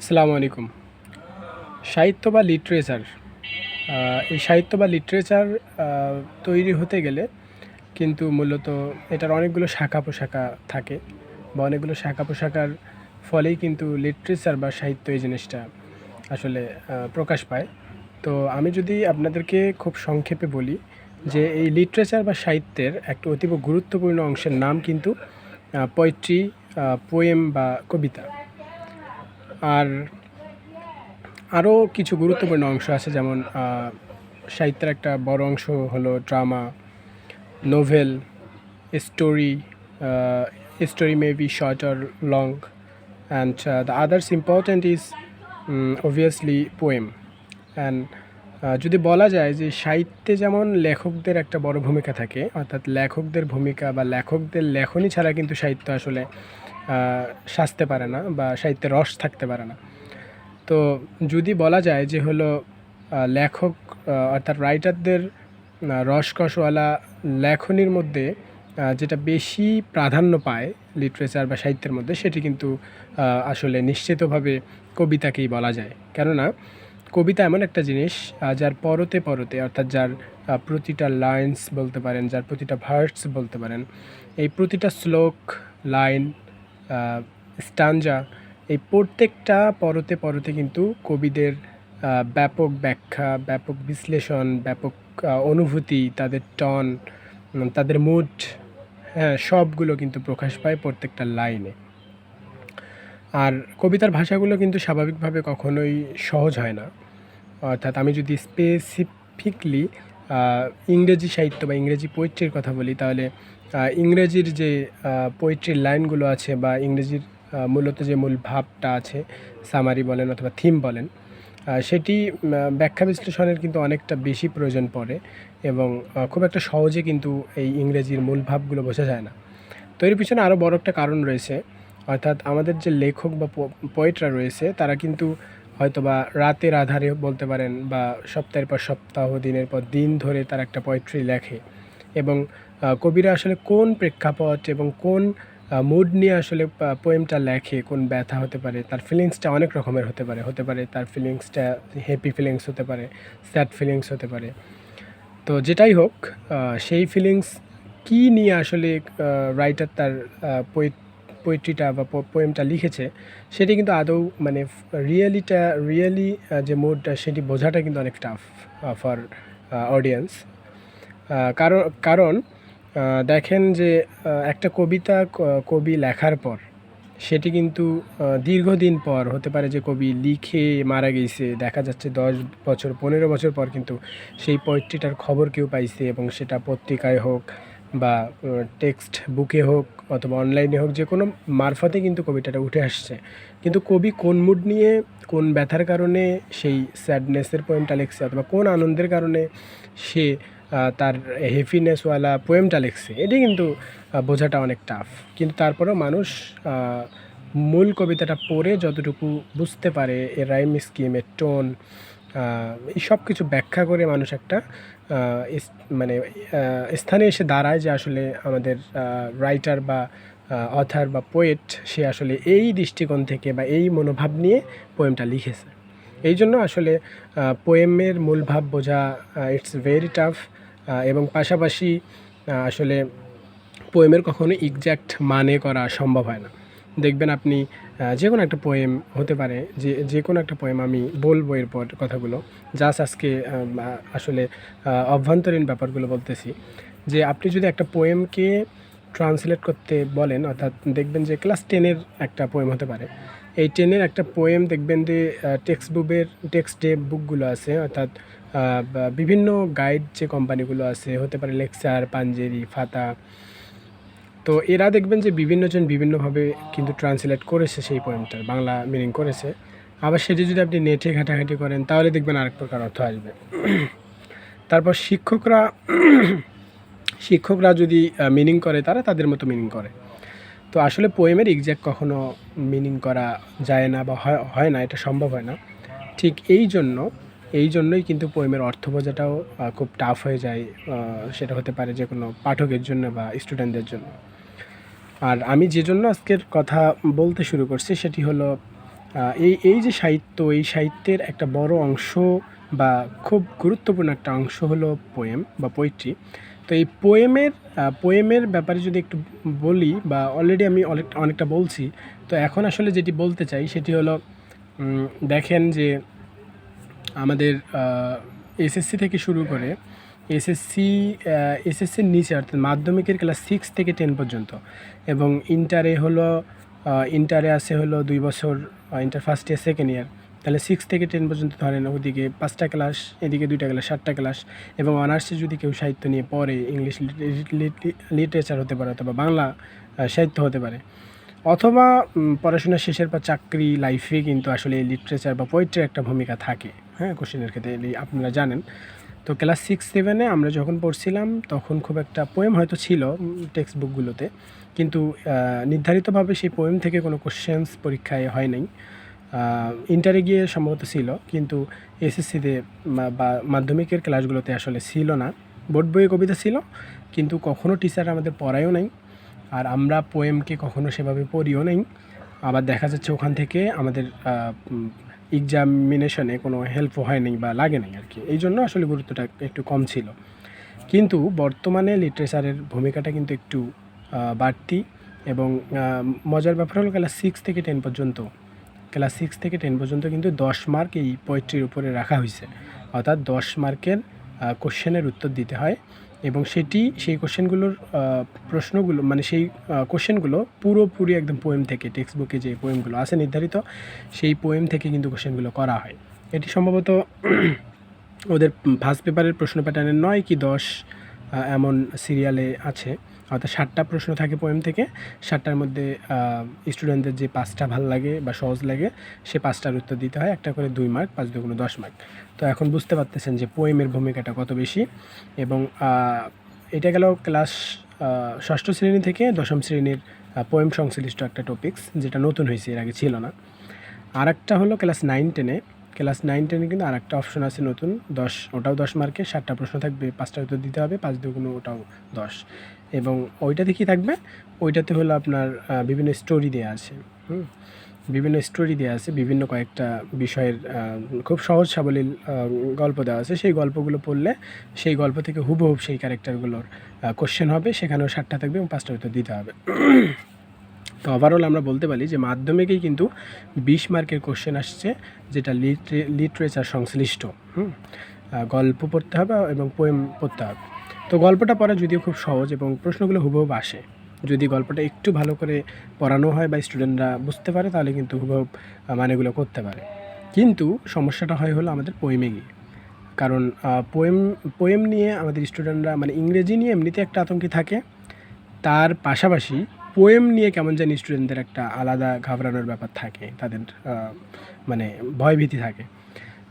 আসসালামু আলাইকুম। সাহিত্য বা লিটারেচার এই সাহিত্য বা লিটারেচার আ তৈরি হতে গেলে কিন্তু মূলত এটার অনেকগুলো শাখা-প্রশাখা থাকে বা অনেকগুলো শাখা-প্রশাখার ফলেই কিন্তু লিটারেচার বা সাহিত্য এই জিনিসটা আসলে প্রকাশ পায়। তো আমি যদি আপনাদেরকে খুব সংক্ষেপে বলি যে এই লিটারেচার বা সাহিত্যের একটা অতীব গুরুত্বপূর্ণ অংশের নাম কিন্তু পোয়েট্রি, পোয়েম বা কবিতা। আর আরও কিছু গুরুত্বপূর্ণ অংশ আছে যেমন সাহিত্যের একটা বড় অংশ হলো drama, novel, story, story may be short or long, and the others important is obviously poem. And যদি বলা যায় যে সাহিত্যে যেমন লেখকদের একটা বড় ভূমিকা থাকে, অর্থাৎ লেখকদের ভূমিকা বা লেখকদের লেখনী ছাড়া কিন্তু সাহিত্য আসলে সাজতে পারে না বা সাহিত্যে রস থাকতে পারে না। তো যদি বলা যায় যে হলো লেখক অর্থাৎ রাইটারদের রসকসওয়ালা লেখনীর মধ্যে যেটা বেশি প্রাধান্য পায় লিটারেচার বা সাহিত্যের মধ্যে সেটি কিন্তু আসলে নিশ্চিতভাবে কবিতাকেই বলা যায়। কেননা কবিতা এমন একটা জিনিস যার পরতে পরতে অর্থাৎ যার প্রতিটা লাইন্স বলতে পারেন, যার প্রতিটা ভার্স বলতে পারেন, এই প্রতিটা শ্লোক, লাইন, স্টানজা এই প্রত্যেকটা পরতে পরতে কিন্তু কবিদের ব্যাপক ব্যাখ্যা, ব্যাপক বিশ্লেষণ, ব্যাপক অনুভূতি, তাদের টন, তাদের মুড, হ্যাঁ, সবগুলো কিন্তু প্রকাশ পায় প্রত্যেকটা লাইনে। আর কবিতার ভাষাগুলো কিন্তু স্বাভাবিকভাবে কখনোই সহজ হয় না। অর্থাৎ আমি যদি স্পেসিফিকলি ইংরেজি সাহিত্য বা ইংরেজি পোয়েট্রির কথা বলি তাহলে ইংরেজির যে পোয়েট্রির লাইনগুলো আছে বা ইংরেজির মূলত যে মূল ভাবটা আছে, সামারি বলেন অথবা থিম বলেন, সেটি ব্যাখ্যা বিশ্লেষণের কিন্তু অনেকটা বেশি প্রয়োজন পড়ে এবং খুব একটা সহজে কিন্তু এই ইংরেজির মূল ভাবগুলো বোঝা যায় না। তো এর পিছনে আরও বড় একটা কারণ রয়েছে। অর্থাৎ আমাদের যে লেখক বা পোয়েটরা রয়েছে তারা কিন্তু হয়তোবা রাতের আধারে বলতে পারেন বা সপ্তাহের পর সপ্তাহ, দিনের পর দিন ধরে তারা একটা পোয়েট্রি লেখে এবং কবিরা আসলে কোন প্রেক্ষাপট এবং কোন মুড নিয়ে আসলে পোয়েমটা লেখে, কোন ব্যথা হতে পারে, তার ফিলিংসটা অনেক রকমের হতে পারে তার ফিলিংসটা হ্যাপি ফিলিংস হতে পারে, স্যাড ফিলিংস হতে পারে। তো যেটাই হোক, সেই ফিলিংস কী নিয়ে আসলে রাইটার তার পোয়েট্রিটা বা পোয়েমটা লিখেছে সেটি কিন্তু আদৌ মানে রিয়েলি যে মুডটা সেটি বোঝাটা কিন্তু অনেক টাফ ফর অডিয়েন্স। কারণ দেখেন যে একটা কবিতা কবি লেখার পর সেটি কিন্তু দীর্ঘদিন পর হতে পারে যে কবি লিখে মারা গেছে, দেখা যাচ্ছে 10 বছর 15 বছর পর কিন্তু সেই পোয়েট্রিটার খবর কেউ পাইছে এবং সেটা পত্রিকায় হোক বা টেক্সট বুকে হোক অথবা অনলাইনে হোক, যে কোনো মারফতে কিন্তু কবিতাটা উঠে আসছে। কিন্তু কবি কোন মুড নিয়ে, কোন ব্যথার কারণে সেই স্যাডনেসের পোয়েমটা লিখছে অথবা কোন আনন্দের কারণে সে তার হ্যাপিনেসওয়ালা পোয়েমটা লিখছে, এটি কিন্তু বোঝাটা অনেক টাফ। কিন্তু তারপরেও মানুষ মূল কবিতাটা পড়ে যতটুকু বুঝতে পারে, এর রাইম স্কিম, এর টোন, এই সব কিছু ব্যাখ্যা করে মানুষ একটা মানে স্থানে এসে দাঁড়ায় যে আসলে আমাদের রাইটার বা অথার বা পোয়েট সে আসলে এই দৃষ্টিকোণ থেকে বা এই মনোভাব নিয়ে পোয়েমটা লিখেছে। এই জন্য আসলে পোয়েমের মূল ভাব বোঝা ইটস ভেরি টাফ এবং পাশাপাশি আসলে পোয়েমের কখনো এক্স্যাক্ট মানে করা সম্ভব হয় না। দেখবেন আপনি যে কোনো একটা পোয়েম হতে পারে, যে কোনো একটা পোয়েম আমি বলবো এরপর কথাগুলো। জাস্ট আজকে আসলে অভ্যন্তরীণ ব্যাপারগুলো বলতেছি যে আপনি যদি একটা পোয়েমকে ট্রান্সলেট করতে বলেন, অর্থাৎ দেখবেন যে ক্লাস 10-এর একটা পোয়েম হতে পারে। এই 10-এর একটা পোয়েম দেখবেন যে টেক্সট যে বুকগুলো আছে, অর্থাৎ বা বিভিন্ন গাইড যে কোম্পানিগুলো আছে, হতে পারে লেকচার, পাঞ্জেরি, ফাতা। তো এরা দেখবেন যে বিভিন্নজন বিভিন্নভাবে কিন্তু ট্রান্সলেট করেছে সেই পোয়েমটার বাংলা মিনিং করেছে। আবার সেটি যদি আপনি নেটে ঘাটাঘাটি করেন তাহলে দেখবেন আরেক প্রকার অর্থ আসবে। তারপর শিক্ষকরা যদি মিনিং করে তারা তাদের মতো মিনিং করে। তো আসলে পোয়েমের এক্স্যাক্ট কখনো মিনিং করা যায় না বা হয় না, এটা সম্ভব হয় না। ঠিক এই জন্যই কিন্তু পোয়েমের অর্থ বোঝাটাও খুব টাফ হয়ে যায়। সেটা হতে পারে যে কোনো পাঠকের জন্য বা স্টুডেন্টদের জন্য। আর আমি যে জন্য আজকের কথা বলতে শুরু করছি সেটি হলো এই যে সাহিত্য, এই সাহিত্যের একটা বড় অংশ বা খুব গুরুত্বপূর্ণ একটা অংশ হলো পোয়েম বা পোয়েট্রি। তো এই পোয়েমের ব্যাপারে যদি একটু বলি, বা অলরেডি আমি অনেকটা বলছি। তো এখন আসলে যেটি বলতে চাই সেটি হলো, দেখেন যে আমাদের এসএসসি থেকে শুরু করে এসএসসি এসএসসির নিচে, অর্থাৎ মাধ্যমিকের ক্লাস 6 থেকে 10 পর্যন্ত, এবং ইন্টারে আছে হলো 2 বছর, inter first year second year. তাহলে 6 থেকে 10 পর্যন্ত ধরেন, ওদিকে 5টা ক্লাস, এদিকে 2টা ক্লাস, 7টা ক্লাস। এবং অনার্সে যদি কেউ সাহিত্য নিয়ে পড়ে, ইংলিশ লিটারেচার হতে পারে, অথবা বাংলা সাহিত্য হতে পারে, অথবা পড়াশোনা শেষের পর চাকরি লাইফে কিন্তু আসলে লিটারেচার বা পোয়েট্রির একটা ভূমিকা থাকে, হ্যাঁ, কোশ্চেনের ক্ষেত্রে আপনারা জানেন। তো ক্লাস 6-7-এ আমরা যখন পড়ছিলাম তখন খুব একটা পোয়েম হয়তো ছিল টেক্সট বুকগুলোতে, কিন্তু নির্ধারিতভাবে সেই পোয়েম থেকে কোনো কোশ্চেন্স পরীক্ষায় হয় নাই। ইন্টারে গিয়ে সম্ভবত ছিল, কিন্তু এসএসসিতে বা মাধ্যমিকের ক্লাসগুলোতে আসলে ছিল না। বোর্ড বইয়ে কবিতা ছিল, কিন্তু কখনও টিচার আমাদের পড়ায়ও নাই, আর আমরা পোয়েমকে কখনো সেভাবে পড়িও নাই। আবার দেখা যাচ্ছে ওখান থেকে আমাদের এক্সামিনেশনে কোনো হেল্পও হয় নাই বা লাগে নাই আর কি। এই জন্য আসলে গুরুত্বটা একটু কম ছিল। কিন্তু বর্তমানে লিটারেচারের ভূমিকাটা কিন্তু একটু বাড়তি। এবং মজার ব্যাপার হলো ক্লাস 6 থেকে 10 পর্যন্ত কিন্তু 10 মার্ক এই পোয়েট্রির উপরে রাখা হয়েছে। অর্থাৎ 10 মার্কের কোশ্চেনের উত্তর দিতে হয়, এবং সেই কোশ্চেনগুলোর প্রশ্নগুলো, মানে সেই কোশ্চেনগুলো পুরোপুরি একদম পোয়েম থেকে, টেক্সট বুকে যে পোয়েমগুলো আছে নির্ধারিত, সেই পোয়েম থেকে কিন্তু কোশ্চেনগুলো করা হয়। এটি সম্ভবত ওদের ফার্স্ট পেপারের প্রশ্ন প্যাটার্নের 9 কি 10 এমন সিরিয়ালে আছে। অর্থাৎ 7টা প্রশ্ন থাকে পোয়েম থেকে, 7টার মধ্যে স্টুডেন্টদের যে 5টা ভালো লাগে বা সহজ লাগে, সে 5টার উত্তর দিতে হয়, একটা করে 2 মার্ক, 5 2 10 মার্ক। তো এখন বুঝতে পারতেছেন যে পোয়েমের ভূমিকাটা কত বেশি। এবং এটা গেল ক্লাস 6ষ্ঠ শ্রেণী থেকে 10ম শ্রেণীর পোয়েম সংশ্লিষ্ট একটা টপিক্স, যেটা নতুন হয়েছে, এর আগে ছিল না। আর একটা হলো ক্লাস 9-10-এ। ক্লাস 9-10-এ কিন্তু আর একটা অপশন আছে নতুন, 10, ওটাও 10 মার্কের, 7টা প্রশ্ন থাকবে, 5টার উত্তর দিতে হবে, 5 2 ওটাও 10। এবং ওইটাতে কী থাকবে, ওইটাতে হলো আপনার বিভিন্ন স্টোরি দেওয়া আছে। বিভিন্ন স্টোরি দেওয়া আছে, বিভিন্ন কয়েকটা বিষয়ের খুব সহজ সাবলীল গল্প দেওয়া আছে। সেই গল্পগুলো পড়লে সেই গল্প থেকে হুবহুব সেই ক্যারেক্টারগুলোর কোশ্চেন হবে, সেখানেও 7টা থাকবে এবং 5টার উত্তর দিতে হবে। তো ওভারঅল আমরা বলতে পারি যে মাধ্যমিকেই কিন্তু 20 মার্কের কোশ্চেন আসছে, যেটা লিটারেচার সংশ্লিষ্ট। গল্প পড়তে হবে এবং পোয়েম পড়তে হবে। তো গল্পটা পড়া যদিও খুব সহজ এবং প্রশ্নগুলো হুবহুব আসে, যদি গল্পটা একটু ভালো করে পড়ানো হয় বা স্টুডেন্টরা বুঝতে পারে, তাহলে কিন্তু হুবহুব মানেগুলো করতে পারে। কিন্তু সমস্যাটা হয় হলো আমাদের পোয়েমে গিয়ে। কারণ পোয়েম নিয়ে আমাদের স্টুডেন্টরা, মানে ইংরেজি নিয়ে এমনিতে একটা আতঙ্কে থাকে, তার পাশাপাশি পোয়েম নিয়ে কেমন জানি স্টুডেন্টদের একটা আলাদা ঘাবড়ানোর ব্যাপার থাকে, তাদের মানে ভয়ভীতি থাকে।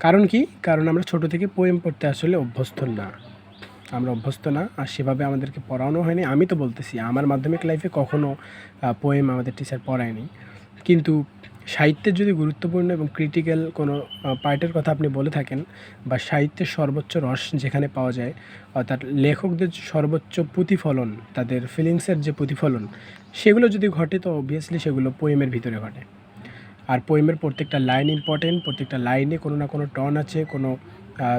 কারণ কি? কারণ আমরা ছোটো থেকে পোয়েম পড়তে আসলে অভ্যস্ত না। আর সেভাবে আমাদেরকে পড়ানো হয়নি। আমি তো বলতেছি, আমার মাধ্যমিক লাইফে কখনও পোয়েম আমাদের টিচার পড়ায়নি। কিন্তু সাহিত্যের যদি গুরুত্বপূর্ণ এবং ক্রিটিক্যাল কোনো পার্টের কথা আপনি বলে থাকেন, বা সাহিত্যের সর্বোচ্চ রস যেখানে পাওয়া যায়, অর্থাৎ লেখকদের সর্বোচ্চ প্রতিফলন, তাদের ফিলিংসের যে প্রতিফলন, সেগুলো যদি ঘটে, তো অবভিয়াসলি সেগুলো পোয়েমের ভিতরে ঘটে। আর পোয়েমের প্রত্যেকটা লাইন ইম্পর্টেন্ট, প্রত্যেকটা লাইনে কোনো না কোনো টন আছে, কোনো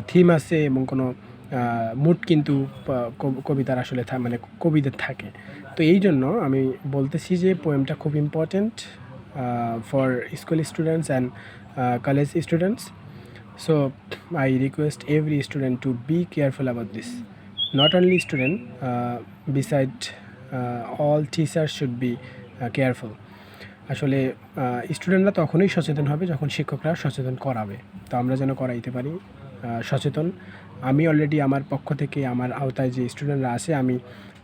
থিম আছে, এবং কোনো মুড কিন্তু কবিতার আসলে মানে কবিদের থাকে। তো এই জন্য আমি বলতেছি যে পোয়েমটা খুব important for school students and college students. So I request every student to be careful about this. Not only student, beside all teachers should be careful. আসলে স্টুডেন্টরা তখনই সচেতন হবে যখন শিক্ষকরা সচেতন করাবে। তো আমরা যেন করাইতে পারি সচেতন। আমি অলরেডি আমার পক্ষ থেকে, আমার আওতায় যে স্টুডেন্টরা আছে, আমি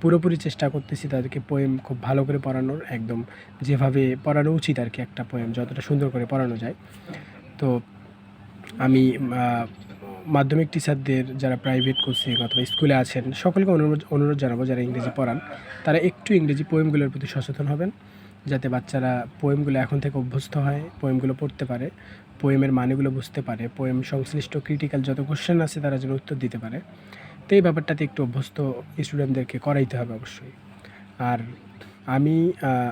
পুরোপুরি চেষ্টা করতেছি তাদেরকে পোয়েম খুব ভালো করে পড়ানোর, একদম যেভাবে পড়ানো উচিত আর কি, একটা পোয়েম যতটা সুন্দর করে পড়ানো যায়। তো আমি মাধ্যমিক টিচারদের, যারা প্রাইভেট কোচিং অথবা স্কুলে আছেন, সকলকে অনুরোধ জানাবো, যারা ইংরেজি পড়ান, তারা একটু ইংরেজি পোয়েমগুলোর প্রতি সচেতন হবেন, যাতে বাচ্চারা পোয়েমগুলো এখন থেকে অভ্যস্ত হয়, পোয়েমগুলো পড়তে পারে, পোয়েমের মানেগুলো বুঝতে পারে, পোয়েম সংশ্লিষ্ট ক্রিটিক্যাল যত কোশ্চেন আছে তারা যেন উত্তর দিতে পারে। তো এই ব্যাপারটাতে একটু অভ্যস্ত স্টুডেন্টদেরকে করাইতে হবে অবশ্যই। আর আমি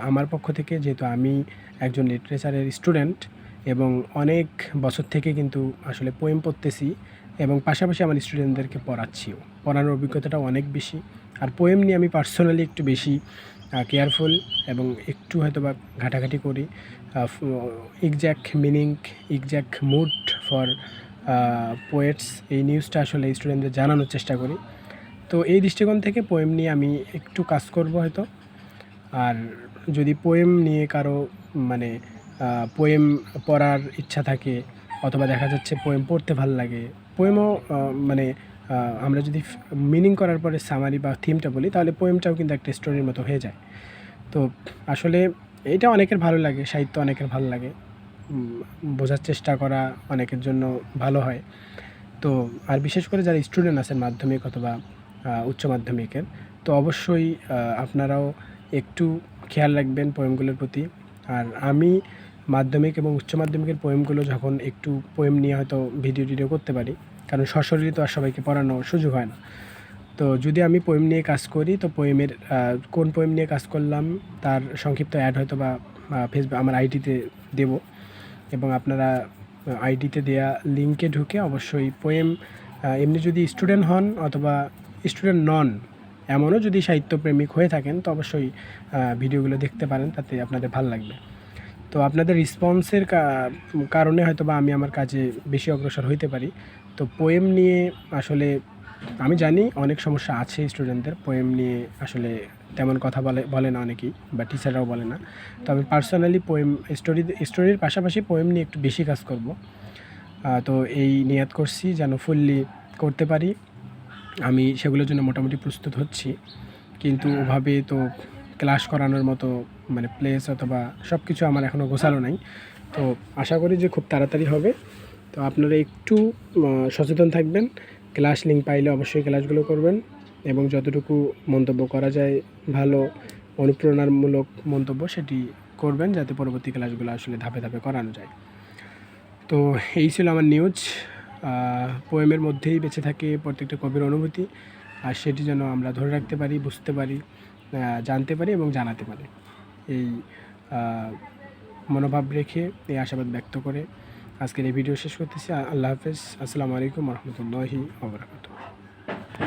আমার পক্ষ থেকে, যেহেতু আমি একজন লিটারেচারের স্টুডেন্ট, এবং অনেক বছর থেকে কিন্তু আসলে পোয়েম পড়তেছি এবং পাশাপাশি আমার স্টুডেন্টদেরকে পড়াচ্ছিও। পড়ানোর অভিজ্ঞতাটাও অনেক বেশি। আর পোয়েম নিয়ে আমি পার্সোনালি একটু বেশি কেয়ারফুল এবং একটু হয়তোবা ঘাটাঘাটি করি। Exact meaning, exact mood for poets, এই নিউজটা আসলে স্টুডেন্টদের জানানোর চেষ্টা করি। তো এই দৃষ্টিকোণ থেকে পোয়েম নিয়ে আমি একটু কাজ করব হয়তো। আর যদি পোয়েম নিয়ে কারো মানে পোয়েম পড়ার ইচ্ছা থাকে অথবা দেখা যাচ্ছে পোয়েম পড়তে ভাল লাগে, পোয়েমও মানে আমরা যদি মিনিং করার পরে সামারি বা থিমটা বলি তাহলে পোয়েমটাও কিন্তু একটা স্টোরির মতো হয়ে যায়। তো আসলে এইটা অনেকের ভালো লাগে, সাহিত্য অনেকের ভালো লাগে, বোঝার চেষ্টা করা অনেকের জন্য ভালো হয়। তো আর বিশেষ করে যারা স্টুডেন্ট আছেন মাধ্যমিক অথবা উচ্চ মাধ্যমিকের, তো অবশ্যই আপনারাও একটু খেয়াল রাখবেন পোয়েমগুলোর প্রতি। আর আমি মাধ্যমিক এবং উচ্চ মাধ্যমিকের পোয়েমগুলো যখন একটু পোয়েম নিয়ে হয়তো ভিডিও করতে পারি, কারণ সশরীরে তো আর সবাইকে পড়ানোর সুযোগ হয় না। তো যদি আমি পোয়েম নিয়ে কাজ করি তো পোয়েমের কোন পোয়েম নিয়ে কাজ করলাম তার সংক্ষিপ্ত অ্যাড হয়তো বা ফেসবুক আমার আইডিতে দেব, এবং আপনারা আইডিতে দেয়া লিঙ্কে ঢুকে অবশ্যই পোয়েম এমনি যদি স্টুডেন্ট হন অথবা স্টুডেন্ট নন, এমনও যদি সাহিত্যপ্রেমিক হয়ে থাকেন তো অবশ্যই ভিডিওগুলো দেখতে পারেন, তাতে আপনাদের ভালো লাগবে। তো আপনাদের রেসপন্সের কারণে হয়তো বা আমি আমার কাজে বেশি অগ্রসর হইতে পারি। তো পোয়েম নিয়ে আসলে আমি জানি অনেক সমস্যা আছে স্টুডেন্টদের, পোয়েম নিয়ে আসলে তেমন কথা বলে না অনেকেই, বা টিচাররাও বলে না। তো আমি পার্সোনালি পোয়েম স্টোরির পাশাপাশি পোয়েম নিয়ে একটু বেশি কাজ করব। তো এই নিয়াত করছি যেন ফুললি করতে পারি। আমি সেগুলোর জন্য মোটামুটি প্রস্তুত হচ্ছি, কিন্তু ওভাবে তো ক্লাস করানোর মতো মানে প্লেস অথবা সব কিছু আমার এখনও গোছানো নাই। তো আশা করি যে খুব তাড়াতাড়ি হবে। তো আপনারা একটু সচেতন থাকবেন, ক্লাস লিঙ্ক পাইলে অবশ্যই ক্লাসগুলো করবেন, এবং যতটুকু মন্তব্য করা যায় ভালো অনুপ্রেরণামূলক মন্তব্য সেটি করবেন, যাতে পরবর্তী ক্লাসগুলো আসলে ধাপে ধাপে করানো যায়। তো এই ছিল আমার নিউজ। পোয়েমের মধ্যেই বেঁচে থাকে প্রত্যেকটা কবির অনুভূতি, আর সেটি যেন আমরা ধরে রাখতে পারি, বুঝতে পারি, জানতে পারি এবং জানাতে পারি। এই মনোভাব রেখে, এই আশাবাদ ব্যক্ত করে আজকের এই ভিডিও শেষ করতেছি। আল্লাহ হাফেজ। আসসালামু আলাইকুম রহমতুল্লাহি ওয়া বারাকাতুহু।